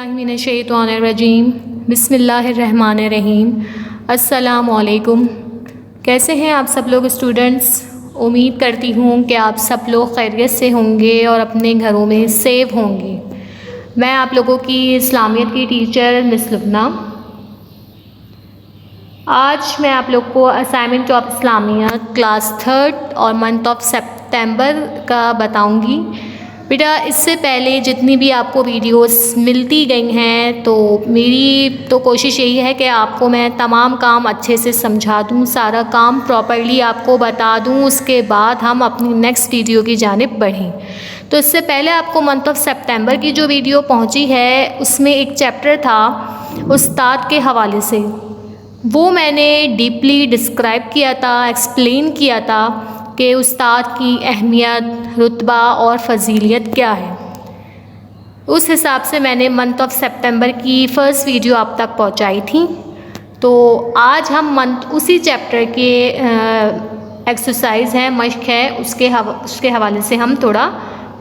बिस्मिल्लाहिर्रहमानिर्रहीम बिस्मिल्लाहिर्रहमानिर्रहीम। अस्सलामुअलैकुम। कैसे हैं आप सब लोग स्टूडेंट्स? उम्मीद करती हूँ कि आप सब लोग खैरियत से होंगे और अपने घरों में सेफ होंगे। मैं आप लोगों की इस्लामियत की टीचर मिस लुबना। आज मैं आप लोग को असाइनमेंट ऑफ इस्लामियत क्लास 3 और मंथ ऑफ सितंबर का बताऊंगी। बेटा, इससे पहले जितनी भी आपको वीडियोस मिलती गई हैं तो मेरी तो कोशिश यही है कि आपको मैं तमाम काम अच्छे से समझा दूं, सारा काम प्रॉपर्ली आपको बता दूं, उसके बाद हम अपनी नेक्स्ट वीडियो की जानिब बढ़ें। तो इससे पहले आपको मंथ ऑफ सितंबर की जो वीडियो पहुंची है उसमें एक चैप्टर था उस्ताद के हवाले से, वो मैंने डीपली डिस्क्राइब किया था, एक्सप्लेन किया था कि उस्ताद की अहमियत, रुतबा और फ़जीलियत क्या है। उस हिसाब से मैंने मंथ ऑफ सितंबर की फ़र्स्ट वीडियो आप तक पहुंचाई थी। तो आज हम उसी चैप्टर के एक्सरसाइज है, मश्क है, उसके हवाले से हम थोड़ा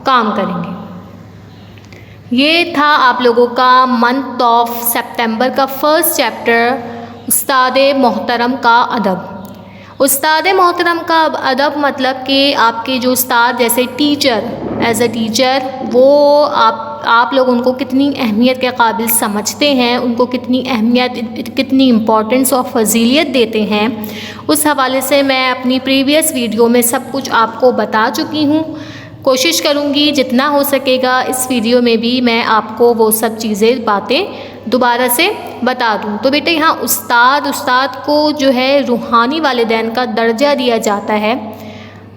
काम करेंगे। ये था आप लोगों का मंथ ऑफ सितंबर का फ़र्स्ट चैप्टर, उस्ताद मोहतरम का अदब। उस्ताद मोहतरम का अदब मतलब कि आपके जो उस्ताद जैसे टीचर, एज अ टीचर वो आप लोग उनको कितनी अहमियत के काबिल समझते हैं, उनको कितनी अहमियत, कितनी इम्पोर्टेंस और फजीलियत देते हैं, उस हवाले से मैं अपनी प्रीवियस वीडियो में सब कुछ आपको बता चुकी हूँ। कोशिश करूँगी जितना हो सकेगा इस वीडियो में भी मैं आपको वो सब चीज़ें, बातें दोबारा से बता दूँ। तो बेटे, यहाँ उस्ताद को जो है रूहानी वालिदैन का दर्जा दिया जाता है।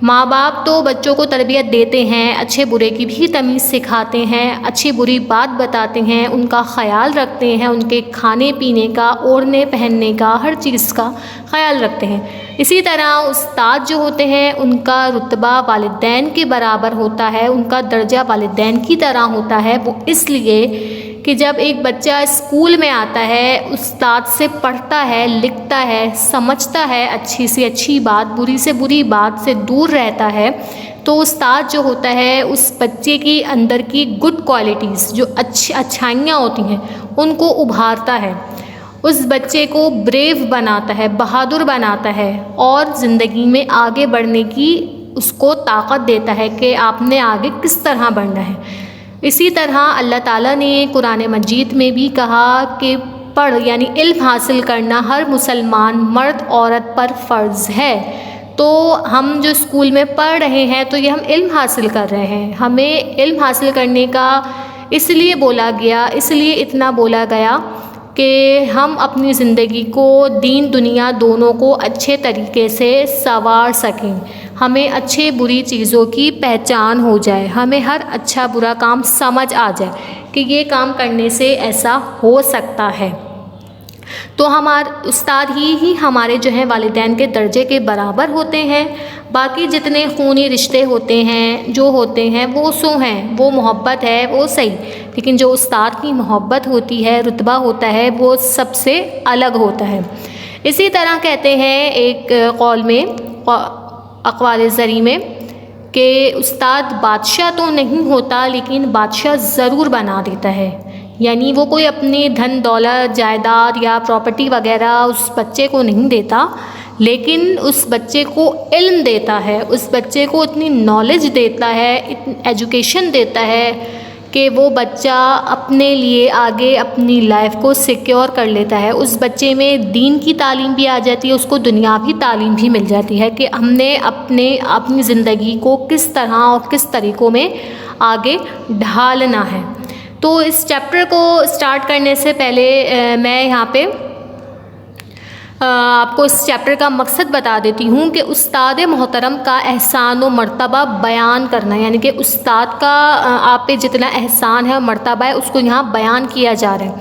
माँ बाप तो बच्चों को तरबियत देते हैं, अच्छे बुरे की भी तमीज़ सिखाते हैं, अच्छी बुरी बात बताते हैं, उनका ख़याल रखते हैं, उनके खाने पीने का, ओढ़ने पहनने का, हर चीज़ का ख़याल रखते हैं। इसी तरह उस्ताद जो होते हैं उनका रुतबा वालिदैन के बराबर होता है, उनका दर्जा वालिदैन की तरह होता है। वो इसलिए कि जब एक बच्चा स्कूल में आता है, उस्ताद से पढ़ता है, लिखता है, समझता है, अच्छी से अच्छी बात, बुरी से बुरी बात से दूर रहता है, तो उस्ताद जो होता है उस बच्चे की अंदर की गुड क्वालिटीज़, जो अच्छाइयाँ होती हैं, उनको उभारता है, उस बच्चे को ब्रेव बनाता है, बहादुर बनाता है और ज़िंदगी में आगे बढ़ने की उसको ताकत देता है कि आपने आगे किस तरह बढ़ना है। इसी तरह अल्लाह ताला ने कुरान मजीद में भी कहा कि पढ़, यानी इल्म हासिल करना हर मुसलमान मर्द औरत पर फ़र्ज़ है। तो हम जो स्कूल में पढ़ रहे हैं तो ये हम इल्म हासिल कर रहे हैं। हमें इल्म हासिल करने का इसलिए बोला गया, इसलिए इतना बोला गया कि हम अपनी ज़िंदगी को, दीन दुनिया दोनों को अच्छे तरीके से संवार सकें, हमें अच्छे बुरी चीज़ों की पहचान हो जाए, हमें हर अच्छा बुरा काम समझ आ जाए कि ये काम करने से ऐसा हो सकता है। तो हमारे उस्ताद ही हमारे जो हैं वालिदैन के दर्जे के बराबर होते हैं। बाकी जितने खूनी रिश्ते होते हैं, जो होते हैं, वो सो हैं, वो मोहब्बत है, वो सही, लेकिन जो उस्ताद की मोहब्बत होती है, रुतबा होता है, वो सबसे अलग होता है। इसी तरह कहते हैं एक कौल में, अक़वाल ज़री में, कि उस्ताद बादशाह तो नहीं होता लेकिन बादशाह ज़रूर बना देता है। यानी वो कोई अपनी धन दौलत, जायदाद या प्रॉपर्टी वगैरह उस बच्चे को नहीं देता, लेकिन उस बच्चे को इल्म देता है, उस बच्चे को इतनी नॉलेज देता है, इतनी एजुकेशन देता है कि वो बच्चा अपने लिए आगे अपनी लाइफ को सिक्योर कर लेता है। उस बच्चे में दीन की तालीम भी आ जाती है, उसको दुनियावी तालीम भी मिल जाती है कि हमने अपनी ज़िंदगी को किस तरह और किस तरीक़ों में आगे ढालना है। तो इस चैप्टर को स्टार्ट करने से पहले मैं यहाँ पे आपको इस चैप्टर का मकसद बता देती हूँ कि उस्ताद मोहतरम का एहसान व मर्तबा बयान करना, यानी कि उस्ताद का आप पे जितना एहसान है और मर्तबा है उसको यहाँ बयान किया जा रहा है।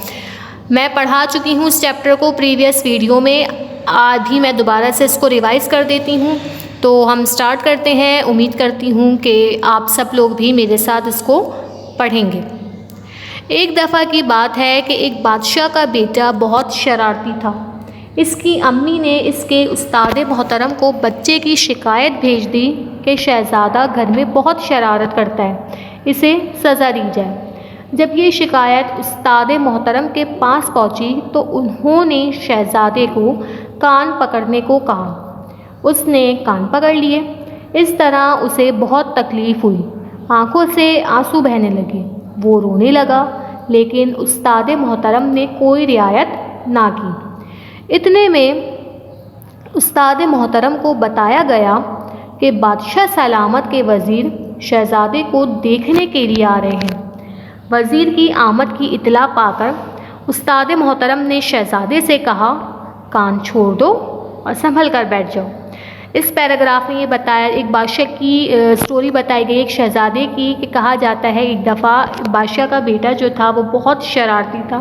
मैं पढ़ा चुकी हूँ इस चैप्टर को प्रीवियस वीडियो में, आज भी मैं दोबारा से इसको रिवाइज़ कर देती हूँ। तो हम स्टार्ट करते हैं। उम्मीद करती हूँ कि आप सब लोग भी मेरे साथ इसको पढ़ेंगे। एक दफ़ा की बात है कि एक बादशाह का बेटा बहुत शरारती था। इसकी अम्मी ने इसके उस्ताद मोहतरम को बच्चे की शिकायत भेज दी कि शहज़ादा घर में बहुत शरारत करता है, इसे सज़ा दी जाए। जब ये शिकायत उस्ताद मोहतरम के पास पहुंची तो उन्होंने शहज़ादे को कान पकड़ने को कहा। उसने कान पकड़ लिए। इस तरह उसे बहुत तकलीफ़ हुई, आंखों से आंसू बहने लगे। वो रोने लगा, लेकिन उस्ताद मोहतरम ने कोई रियायत ना की। इतने में उस्ताद मोहतरम को बताया गया कि बादशाह सलामत के वज़ीर शहज़ादे को देखने के लिए आ रहे हैं। वज़ीर की आमद की इत्तला पाकर उस्ताद मोहतरम ने शहज़ादे से कहा, कान छोड़ दो और संभल कर बैठ जाओ। इस पैराग्राफ में ये बताया, एक बादशाह की स्टोरी बताई गई, एक शहज़ादे की, कि कहा जाता है एक दफ़ा बादशाह का बेटा जो था वो बहुत शरारती था,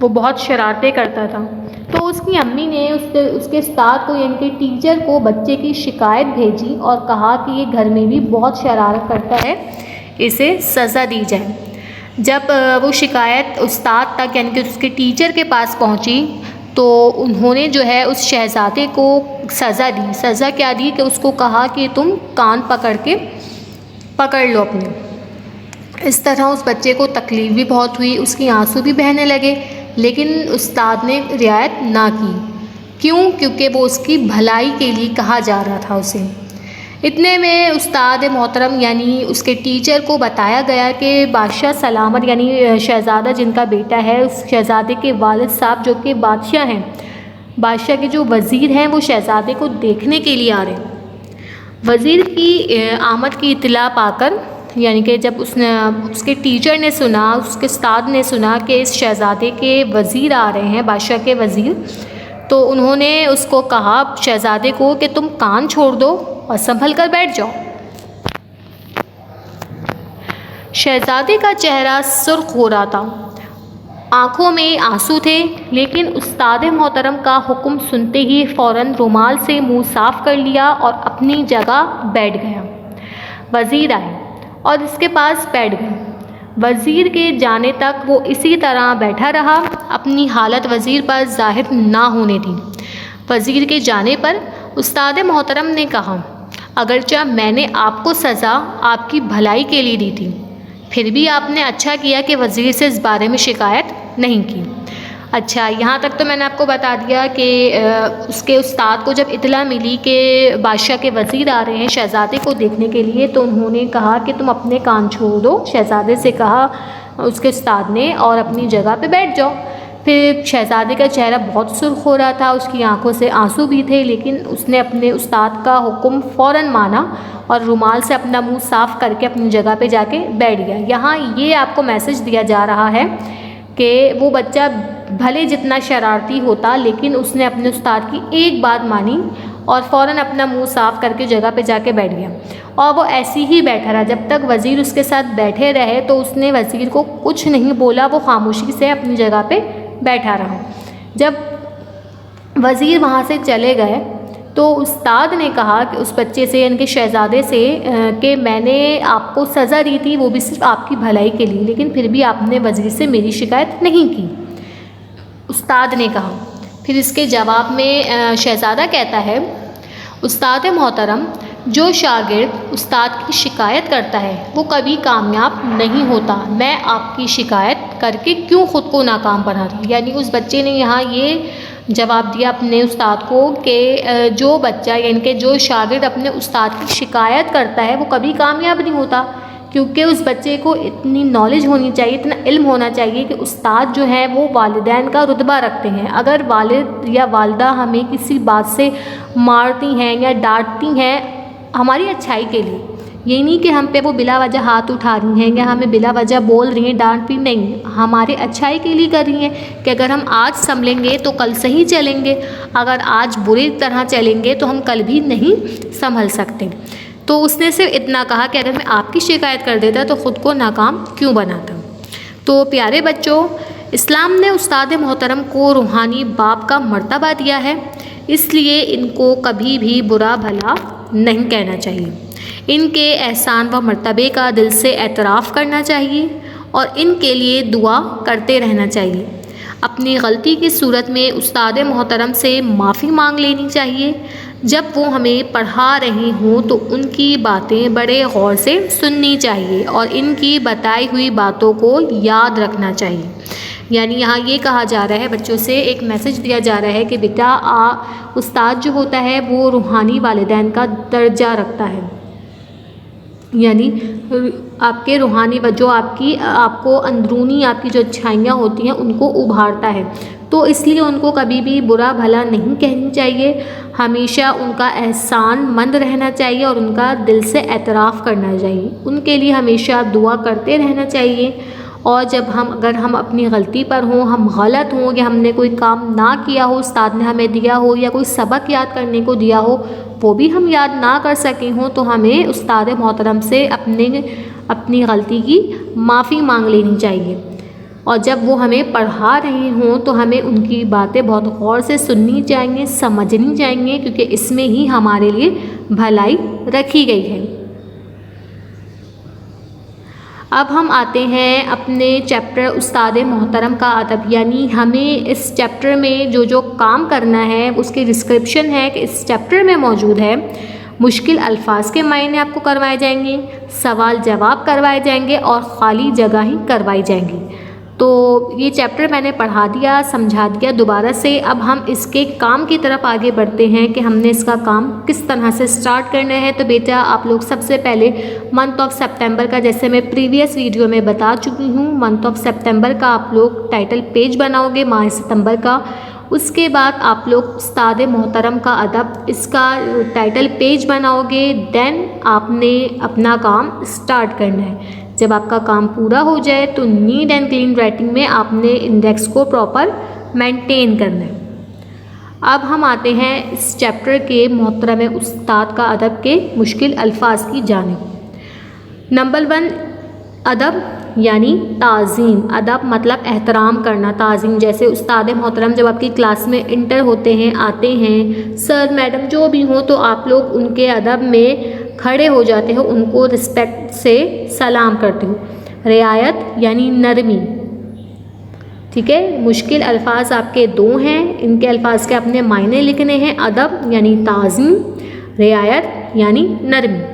वो बहुत शरारतें करता था। तो उसकी अम्मी ने उसके उस्ताद को यानी कि टीचर को बच्चे की शिकायत भेजी और कहा कि ये घर में भी बहुत शरारत करता है, इसे सज़ा दी जाए। जब वो शिकायत उस्ताद तक यानी कि उसके टीचर के पास पहुंची तो उन्होंने जो है उस शहज़ादे को सज़ा दी। सज़ा क्या दी कि उसको कहा कि तुम कान पकड़ लो अपने। इस तरह उस बच्चे को तकलीफ़ भी बहुत हुई, उसकी आंसू भी बहने लगे, लेकिन उस्ताद ने रियायत ना की। क्यों? क्योंकि वो उसकी भलाई के लिए कहा जा रहा था उसे। इतने में उस्ताद मोहतरम यानी उसके टीचर को बताया गया कि बादशाह सलामत यानी शहज़ादा जिनका बेटा है, उस शहज़ादे के वालिद साहब जो कि बादशाह हैं, बादशाह के जो वज़ीर हैं, वो शहज़ादे को देखने के लिए आ रहे हैं। वज़ीर की आमद की इत्तला पाकर यानी कि जब उसके टीचर ने सुना, उसके उस्ताद ने सुना कि इस शहज़ादे के वज़ीर आ रहे हैं, बादशाह के वज़ीर, तो उन्होंने उसको कहा शहज़ादे को कि तुम कान छोड़ दो और संभल कर बैठ जाओ। शहज़ादे का चेहरा सुर्ख हो रहा था, आँखों में आंसू थे, लेकिन उस्ताद मोहतरम का हुक्म सुनते ही फ़ौरन रुमाल से मुंह साफ़ कर लिया और अपनी जगह बैठ गया। वज़ीर आए और इसके पास बैठ गए। वज़ीर के जाने तक वो इसी तरह बैठा रहा, अपनी हालत वज़ीर पर ज़ाहिर ना होने दी। वज़ीर के जाने पर उस्ताद मोहतरम ने कहा, अगरचा मैंने आपको सज़ा आपकी भलाई के लिए दी थी, फिर भी आपने अच्छा किया कि वज़ीर से इस बारे में शिकायत नहीं की। अच्छा, यहाँ तक तो मैंने आपको बता दिया कि उसके उस्ताद को जब इत्तला मिली कि बादशाह के वज़ीर आ रहे हैं शहज़ादे को देखने के लिए, तो उन्होंने कहा कि तुम अपने कान छोड़ दो, शहज़ादे से कहा उसके उस्ताद ने, और अपनी जगह पे बैठ जाओ। फिर शहज़ादे का चेहरा बहुत सुर्ख हो रहा था, उसकी आंखों से आंसू भी थे, लेकिन उसने अपने उस्ताद का हुक्म फ़ौरन माना और रुमाल से अपना मुंह साफ़ करके अपनी जगह पे जाके बैठ गया। यहाँ ये आपको मैसेज दिया जा रहा है कि वो बच्चा भले जितना शरारती होता, लेकिन उसने अपने उस्ताद की एक बात मानी और फ़ौरन अपना मुंह साफ़ करके जगह पे जाके बैठ गया। और वो ऐसे ही बैठा रहा जब तक वज़ीर उसके साथ बैठे रहे, तो उसने वज़ीर को कुछ नहीं बोला, वो खामोशी से अपनी जगह पे बैठा रहा। जब वज़ीर वहाँ से चले गए तो उस्ताद ने कहा कि उस बच्चे से यानी कि शहज़ादे से कि मैंने आपको सज़ा दी थी, वो भी सिर्फ आपकी भलाई के लिए, लेकिन फिर भी आपने वज़ीर से मेरी शिकायत नहीं की, उस्ताद ने कहा। फिर इसके जवाब में शहज़ादा कहता है, उस्ताद मोहतरम, जो शागिर्द उस्ताद की शिकायत करता है वो कभी कामयाब नहीं होता। मैं आपकी शिकायत करके क्यों ख़ुद को नाकाम बनाता। यानी उस बच्चे ने यहाँ ये जवाब दिया अपने उस्ताद को कि जो बच्चा यानी कि जो शागिर्द अपने उस्ताद की शिकायत करता है वो कभी कामयाब नहीं होता, क्योंकि उस बच्चे को इतनी नॉलेज होनी चाहिए, इतना इल्म होना चाहिए कि उस्ताद जो है वो वालिदैन का रुतबा रखते हैं। अगर वालिद या वालिदा हमें किसी बात से मारती हैं या डांटती हैं हमारी अच्छाई के लिए, ये नहीं कि हम पे वो बिला वजह हाथ उठा रही हैं या हमें बिला वजह बोल रही हैं, डांट भी नहीं, हमारे अच्छाई के लिए कर रही हैं कि अगर हम आज संभलेंगे तो कल सही चलेंगे, अगर आज बुरी तरह चलेंगे तो हम कल भी नहीं संभल सकते। तो उसने सिर्फ इतना कहा कि अगर मैं आपकी शिकायत कर देता तो ख़ुद को नाकाम क्यों बनाता। तो प्यारे बच्चों, इस्लाम ने उस्ताद मोहतरम को रूहानी बाप का मर्तबा दिया है, इसलिए इनको कभी भी बुरा भला नहीं कहना चाहिए। इनके एहसान व मर्तबे का दिल से एतराफ़ करना चाहिए और इनके लिए दुआ करते रहना चाहिए। अपनी गलती की सूरत में उस्ताद मोहतरम से माफ़ी मांग लेनी चाहिए। जब वो हमें पढ़ा रही हों तो उनकी बातें बड़े गौर से सुननी चाहिए और इनकी बताई हुई बातों को याद रखना चाहिए। यानी यहाँ ये कहा जा रहा है, बच्चों से एक मैसेज दिया जा रहा है कि बेटा उस्ताद जो होता है वो रूहानी वालिदैन का दर्जा रखता है, यानी आपके रूहानी जो आपको अंदरूनी आपकी जो अच्छाइयाँ होती हैं उनको उभारता है। तो इसलिए उनको कभी भी बुरा भला नहीं कहनी चाहिए, हमेशा उनका एहसान मंद रहना चाहिए और उनका दिल से एतराफ़ करना चाहिए। उनके लिए हमेशा दुआ करते रहना चाहिए। और जब अगर हम अपनी गलती पर हों, हम गलत हों या हमने कोई काम ना किया हो, उस्ताद ने हमें दिया हो या कोई सबक याद करने को दिया हो, वो भी हम याद ना कर सके हों, तो हमें उस्ताद मोहतरम से अपनी गलती की माफ़ी मांग लेनी चाहिए। और जब वो हमें पढ़ा रहे हों तो हमें उनकी बातें बहुत गौर से सुननी चाहिए, समझनी चाहिए, क्योंकि इसमें ही हमारे लिए भलाई रखी गई है। अब हम आते हैं अपने चैप्टर उस्ताद मोहतरम का अदब, यानी हमें इस चैप्टर में जो काम करना है उसकी डिस्क्रिप्शन है कि इस चैप्टर में मौजूद है। मुश्किल अल्फाज के मायने आपको करवाए जाएंगे, सवाल जवाब करवाए जाएंगे और ख़ाली जगह ही करवाई जाएंगी। तो ये चैप्टर मैंने पढ़ा दिया, समझा दिया दोबारा से। अब हम इसके काम की तरफ आगे बढ़ते हैं कि हमने इसका काम किस तरह से स्टार्ट करना है। तो बेटा आप लोग सबसे पहले मंथ ऑफ सितंबर का, जैसे मैं प्रीवियस वीडियो में बता चुकी हूँ, मंथ ऑफ सितंबर का आप लोग टाइटल पेज बनाओगे, माह सितंबर का। उसके बाद आप लोग उस्ताद मोहतरम का अदब, इसका टाइटल पेज बनाओगे। देन आपने अपना काम स्टार्ट करना है। जब आपका काम पूरा हो जाए तो नीट एंड क्लीन राइटिंग में आपने इंडेक्स को प्रॉपर मेंटेन करना है। अब हम आते हैं इस चैप्टर के मोहतरम उस्ताद का अदब के मुश्किल अल्फाज की जानिब। नंबर 1 अदब यानी ताज़ीम। अदब मतलब एहतराम करना, ताज़ीम। जैसे उस्ताद मोहतरम जब आपकी क्लास में इंटर होते हैं, आते हैं, सर मैडम जो भी हों, तो आप लोग उनके अदब में खड़े हो जाते हो, उनको रिस्पेक्ट से सलाम करते हो। रियायत यानी नरमी, ठीक है। मुश्किल अल्फाज आपके 2 हैं, इनके अल्फाज के अपने मायने लिखने हैं। अदब यानी ताज़ीम, रियायत यानी नरमी।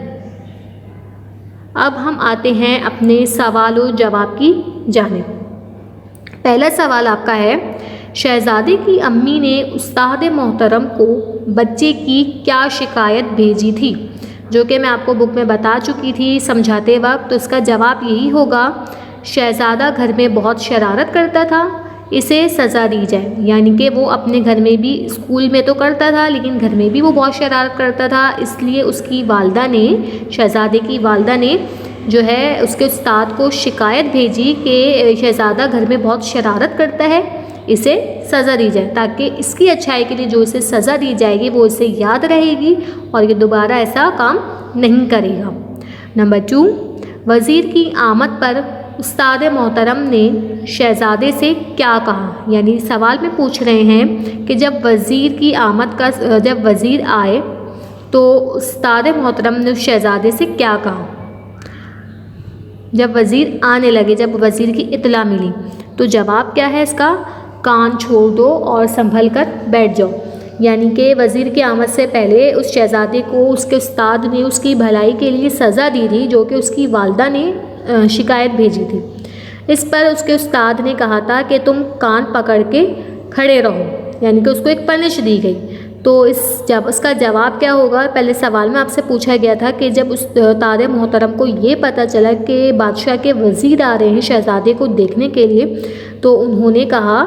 अब हम आते हैं अपने सवाल और जवाब की जानिब। पहला सवाल आपका है, शहज़ादे की अम्मी ने उस्ताद मोहतरम को बच्चे की क्या शिकायत भेजी थी, जो कि मैं आपको बुक में बता चुकी थी समझाते वक्त। तो इसका जवाब यही होगा, शहज़ादा घर में बहुत शरारत करता था, इसे सज़ा दी जाए। यानी कि वो अपने घर में भी, स्कूल में तो करता था लेकिन घर में भी वो बहुत शरारत करता था, इसलिए उसकी वालदा ने, शहज़ादे की वालदा ने जो है उसके उस्ताद को शिकायत भेजी कि शहज़ादा घर में बहुत शरारत करता है, इसे सज़ा दी जाए, ताकि इसकी अच्छाई के लिए जो इसे सज़ा दी जाएगी वो इसे याद रहेगी और ये दोबारा ऐसा काम नहीं करेगा। नंबर 2, वज़ीर की आमद पर उस्ताद मोहतरम ने शहज़ादे से क्या कहा। यानी सवाल में पूछ रहे हैं कि जब वज़ीर की आमद का, जब वज़ीर आए तो उस्ताद मोहतरम ने शहज़ादे से क्या कहा। जब वज़ीर आने लगे, जब वज़ीर की इत्तला मिली, तो जवाब क्या है इसका, कान छोड़ दो और संभल कर बैठ जाओ। यानी कि वज़ीर की आमद से पहले उस शहज़ादे को उसके उस्ताद ने उसकी भलाई के लिए सज़ा दी थी, जो कि उसकी वालदा ने शिकायत भेजी थी। इस पर उसके उस्ताद ने कहा था कि तुम कान पकड़ के खड़े रहो, यानी कि उसको एक पनिश दी गई। तो इसका जवाब क्या होगा, पहले सवाल में आपसे पूछा गया था कि जब उस्ताद मोहतरम को ये पता चला कि बादशाह के वज़ीर आ रहे हैं शहज़ादे को देखने के लिए, तो उन्होंने कहा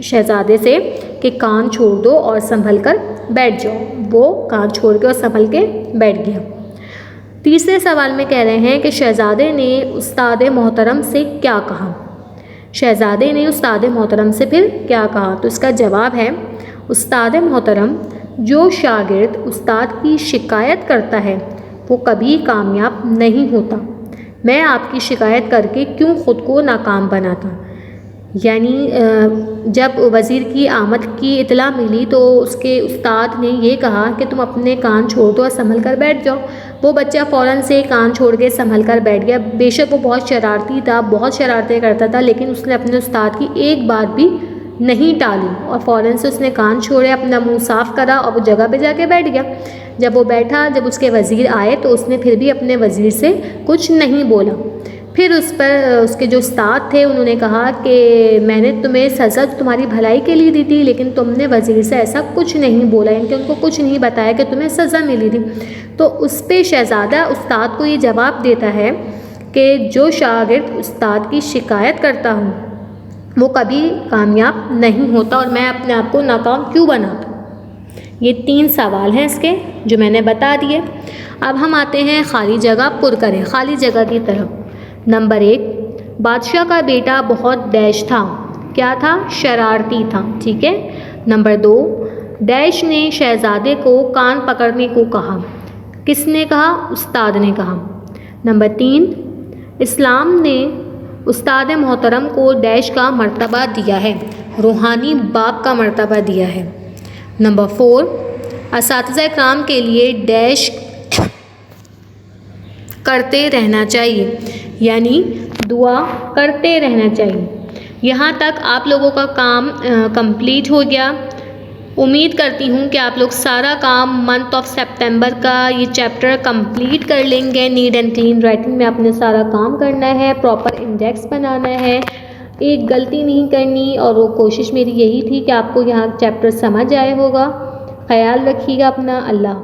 शहज़ादे से कि कान छोड़ दो और संभल कर बैठ जाओ। वो कान छोड़ के और संभल के बैठ गया। तीसरे सवाल में कह रहे हैं कि शहज़ादे ने उस्ताद मोहतरम से क्या कहा। शहज़ादे ने उस्ताद मोहतरम से फिर क्या कहा, तो इसका जवाब है, उस्ताद मोहतरम, जो शागिर्द उस्ताद की शिकायत करता है वो कभी कामयाब नहीं होता। मैं आपकी शिकायत करके क्यों ख़ुद को नाकाम बनाता। यानी जब वज़ीर की आमद की इत्तला मिली तो उसके उस्ताद ने ये कहा कि तुम अपने कान छोड़ दो और संभल कर बैठ जाओ। वो बच्चा फ़ौरन से कान छोड़ के संभल कर बैठ गया। बेशक वो बहुत शरारती था, बहुत शरारतें करता था, लेकिन उसने अपने उस्ताद की एक बात भी नहीं टाली और फ़ौरन से उसने कान छोड़े, अपना मुंह साफ़ करा और वो जगह पे जाके बैठ गया। जब वो बैठा, जब उसके वज़ीर आए तो उसने फिर भी अपने वज़ीर से कुछ नहीं बोला। फिर उस पर उसके जो उस्ताद थे उन्होंने कहा कि मैंने तुम्हें सज़ा तुम्हारी भलाई के लिए दी थी, लेकिन तुमने वज़ीर से ऐसा कुछ नहीं बोला, इनके उनको कुछ नहीं बताया कि तुम्हें सज़ा मिली थी। तो उस पर शहज़ादा उस्ताद को ये जवाब देता है कि जो शागिर्द उस्ताद की शिकायत करता हूँ वो कभी कामयाब नहीं होता और मैं अपने आप को नाकाम क्यों बनाता। ये 3 सवाल हैं इसके जो मैंने बता दिए। अब हम आते हैं खाली जगह पुर करें, खाली जगह की तरफ। नंबर 1, बादशाह का बेटा बहुत डैश था। क्या था? शरारती था। ठीक है। नंबर 2, डैश ने शहज़ादे को कान पकड़ने को कहा। किसने कहा? उस्ताद ने कहा। नंबर 3, इस्लाम ने उस्ताद मोहतरम को डैश का मर्तबा दिया है, रूहानी बाप का मर्तबा दिया है। नंबर 4, असातिज़ा इकराम के लिए डैश करते रहना चाहिए, यानी दुआ करते रहना चाहिए। यहाँ तक आप लोगों का काम कंप्लीट हो गया। उम्मीद करती हूँ कि आप लोग सारा काम मंथ ऑफ सितंबर का ये चैप्टर कंप्लीट कर लेंगे। नीट एंड क्लीन राइटिंग में आपने सारा काम करना है, प्रॉपर इंडेक्स बनाना है, एक गलती नहीं करनी, और वो कोशिश मेरी यही थी कि आपको यहाँ चैप्टर समझ आए होगा। ख्याल रखिएगा अपना। अल्लाह।